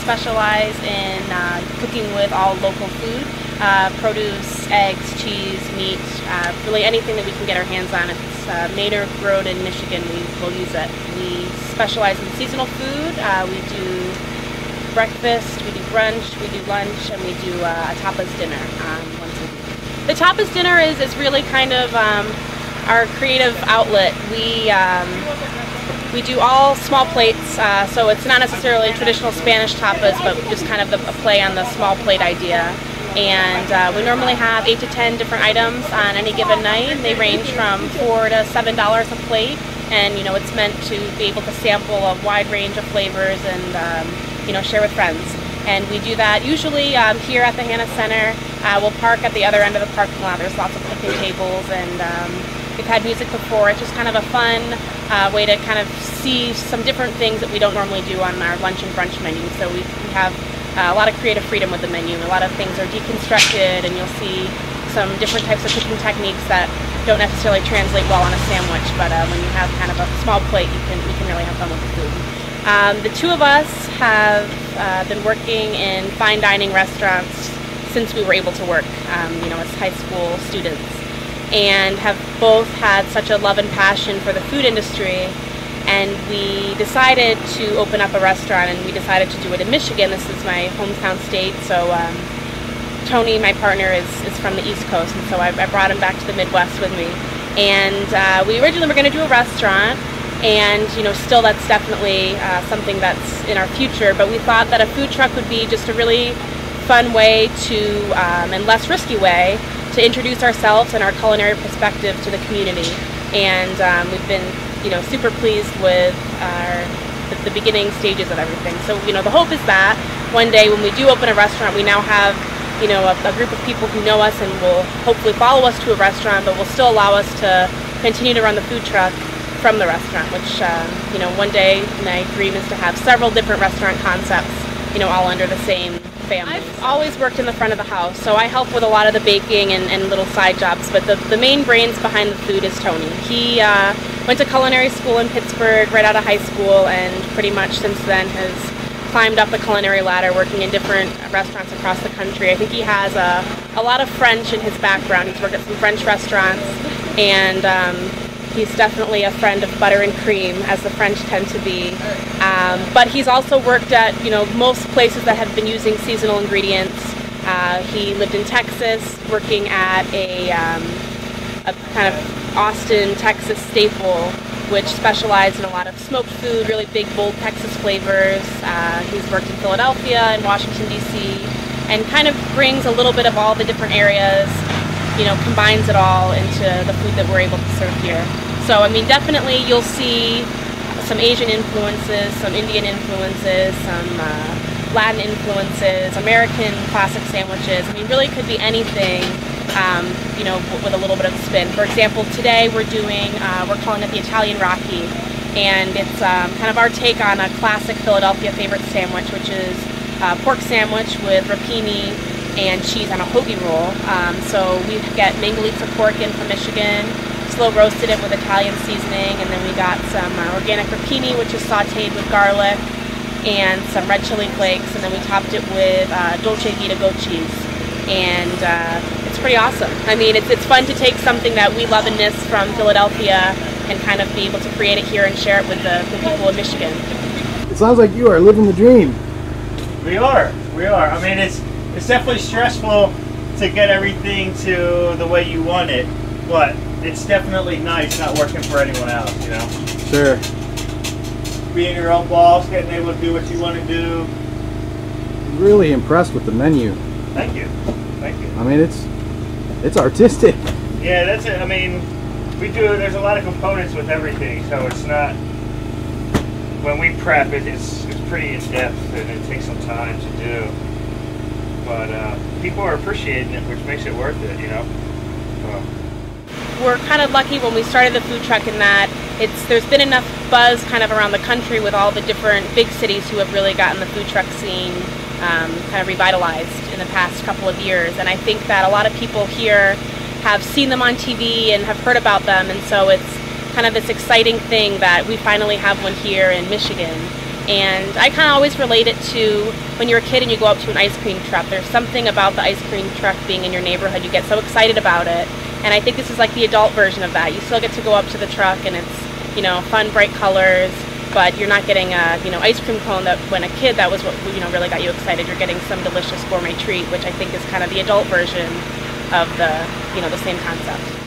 specialize in cooking with all local food, produce, eggs, cheese, meat, really anything that we can get our hands on. If it's made or grown in Michigan, we will use it. We specialize in seasonal food. We do breakfast, we do brunch, we do lunch, and we do a tapas dinner once a week. The tapas dinner is really kind of our creative outlet. We do all small plates, so it's not necessarily traditional Spanish tapas, but just kind of a play on the small plate idea. And we normally have 8 to 10 different items on any given night. They range from $4 to $7 a plate, and it's meant to be able to sample a wide range of flavors and share with friends. And we do that usually here at the Hannah Center. We'll park at the other end of the parking lot. There's lots of picnic tables, and we've had music before. It's just kind of a fun way to kind of see some different things that we don't normally do on our lunch and brunch menu. So we have a lot of creative freedom with the menu. A lot of things are deconstructed, and you'll see some different types of cooking techniques that don't necessarily translate well on a sandwich, but when you have kind of a small plate, you can really have fun with the food. The two of us have been working in fine dining restaurants since we were able to work, as high school students, and have both had such a love and passion for the food industry. And we decided to open up a restaurant, and we decided to do it in Michigan. This is my hometown state, so Tony, my partner, is from the East Coast, and so I brought him back to the Midwest with me. And we originally were going to do a restaurant, and still that's definitely something that's in our future, but we thought that a food truck would be just a really fun way to, and less risky way, to introduce ourselves and our culinary perspective to the community. And we've been super pleased with the beginning stages of everything. So the hope is that one day when we do open a restaurant, we now have a group of people who know us and will hopefully follow us to a restaurant, but will still allow us to continue to run the food truck from the restaurant, which one day my dream is to have several different restaurant concepts, all under the same family. I've always worked in the front of the house, so I help with a lot of the baking and little side jobs, but the main brains behind the food is Tony. He went to culinary school in Pittsburgh right out of high school, and pretty much since then has climbed up the culinary ladder, working in different restaurants across the country. I think he has a lot of French in his background. He's worked at some French restaurants, and he's definitely a friend of butter and cream, as the French tend to be. But he's also worked at most places that have been using seasonal ingredients. He lived in Texas, working at a kind of Austin, Texas staple, which specialized in a lot of smoked food, really big, bold Texas flavors. He's worked in Philadelphia and Washington, D.C., and kind of brings a little bit of all the different areas, combines it all into the food that we're able to serve here. So, definitely you'll see some Asian influences, some Indian influences, some Latin influences, American classic sandwiches. Really could be anything, with a little bit of a spin. For example, today we're calling it the Italian Rocky, and it's kind of our take on a classic Philadelphia favorite sandwich, which is a pork sandwich with rapini and cheese on a hoagie roll. So we get Mangalitsa pork in from Michigan, slow roasted it with Italian seasoning, and then we got some organic rapini, which is sauteed with garlic, and some red chili flakes, and then we topped it with dolce vita goat cheese. And it's pretty awesome. It's fun to take something that we love and miss from Philadelphia and kind of be able to create it here and share it with the people of Michigan. It sounds like you are living the dream. We are. It's definitely stressful to get everything to the way you want it, but it's definitely nice not working for anyone else, Sure. Being your own boss, getting able to do what you want to do. I'm really impressed with the menu. Thank you. Thank you. It's artistic. Yeah, that's it. There's a lot of components with everything, so it's not, when we prep it, it's pretty in-depth, and it takes some time to do. But people are appreciating it, which makes it worth it, We're kind of lucky when we started the food truck in that there's been enough buzz kind of around the country with all the different big cities who have really gotten the food truck scene kind of revitalized in the past couple of years. And I think that a lot of people here have seen them on TV and have heard about them, and so it's kind of this exciting thing that we finally have one here in Michigan. And I kind of always relate it to when you're a kid and you go up to an ice cream truck. There's something about the ice cream truck being in your neighborhood. You get so excited about it. And I think this is like the adult version of that. You still get to go up to the truck and it's, you know, fun, bright colors, but you're not getting a, you know, ice cream cone that when a kid that was what, you know, really got you excited. You're getting some delicious gourmet treat, which I think is kind of the adult version of the, you know, the same concept.